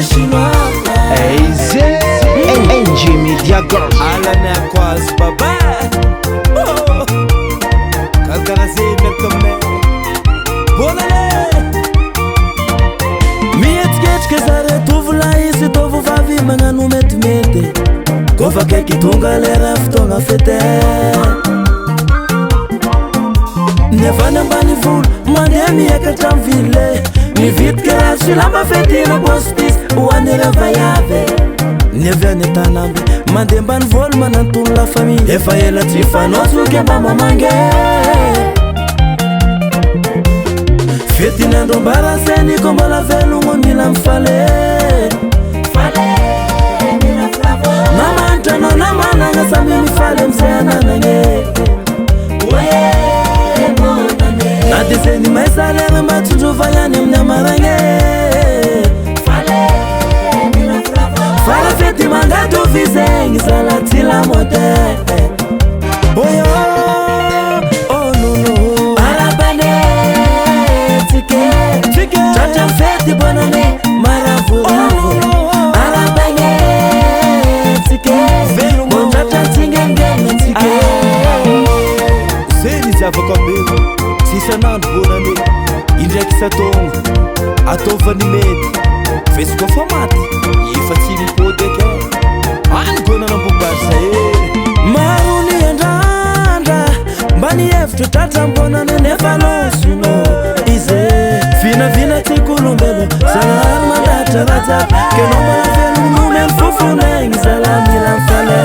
chinois. Easy NG Media Girl Alana quase baba. Kalkarazay merkamne. Bonale. Mietiketrika zare tovolahy sy tovovavy magnano metimety. Kofa kaiky tonga lera fotoagna fete. Nevana ambany volo mandeha miakatra am ville. Mivitika raha sy lamba fetira hospice ho an'ireo vaiavy. Nevy any tanamby mandeha ambany volo manantolo la famille. Efa ela tsy fanaotsoky mba mamange. Fetin'andro ambaraseny ko mbola velogno mila mifale. Namanitra anao namanagna samby mifaly amizay ananagny. Na dia zay ny may salaire mba tsondrova ihany amin'ny amaragny. Fala fety mangato vizegny zala ty lamote. Oyo oh nono arabane tike tratra fety bonane maravoravo. Arabane tike bon tratra tsingengenga tike. Zay ny zavako ambeko sisan'andro bonane indraiky satogno ataovany mety fesiko fa maty efa tsy mipody ake any gonana mbobasa e. Maro ny andrandra mba nihevitro tratra mbonane nefa losono izy vinavina ty kolombelo zanahary mandatra ratsaka kenao mbala velon'omeny fofonegny zala mila mifale.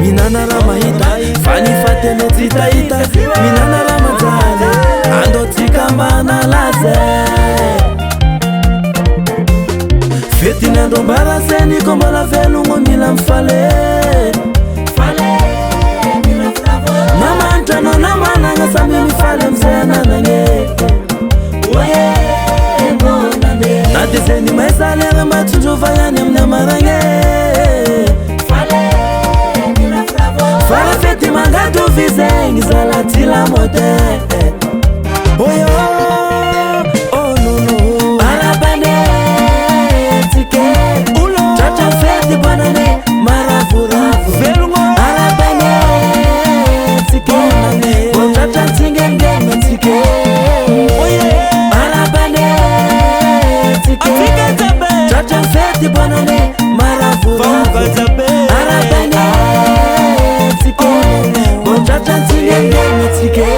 Minana raha mahita fa ny fatene tsy tahita. Minana raha manjany andotsika mbana laze. Fetin'andro ambaraseny ko mbola velogno mila mifale. Namanitra anao namanagna samby mifaly amizay ananagny. Na dia zay ny may salaire mba tsondrova ihany amin'ny amaragny. Fala fety mangato vizegny zala ty lamote. Oyo oh nono arabane tike tratra fety bonane maravoravo. Arabane tike bon tratra tsingengenga tike. Arabane tike tratra fety bonane maravoravo. Arabane tike bon tratra tsingengenga tike.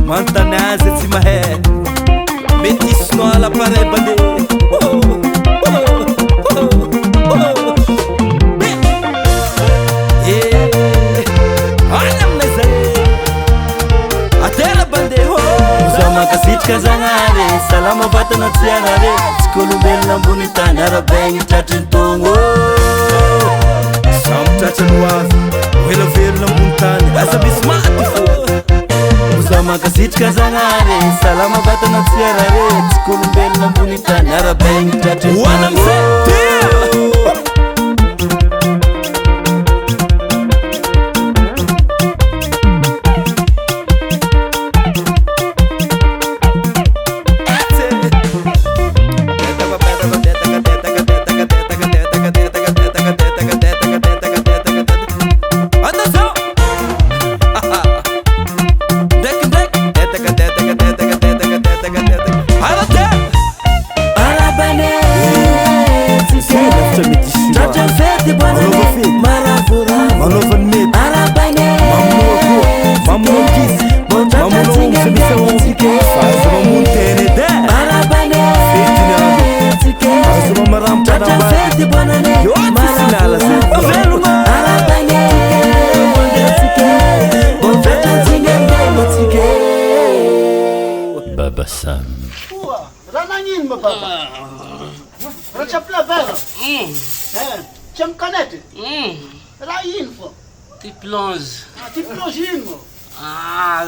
Mantanazy tsy mahay mety isinao ala paray bande. Any aminay zay atera bande oza mankasitrika zagnare salama vatana tsy anare. Tsy kolombelona ambony tany arabegny tratriny togno. Samby tratrany hoavy oela velona ambony tany asa misy maty fo. Oza mankasitrika zagnare salama vatana tsy arare. Tsy kolombelona ambony tany arabegny tratriny togno. Baba Sam. Ranangin mo baba? Rachap la vera. Cham canete. Rain fo. Ti plonge. Ti plonge mo. Ah,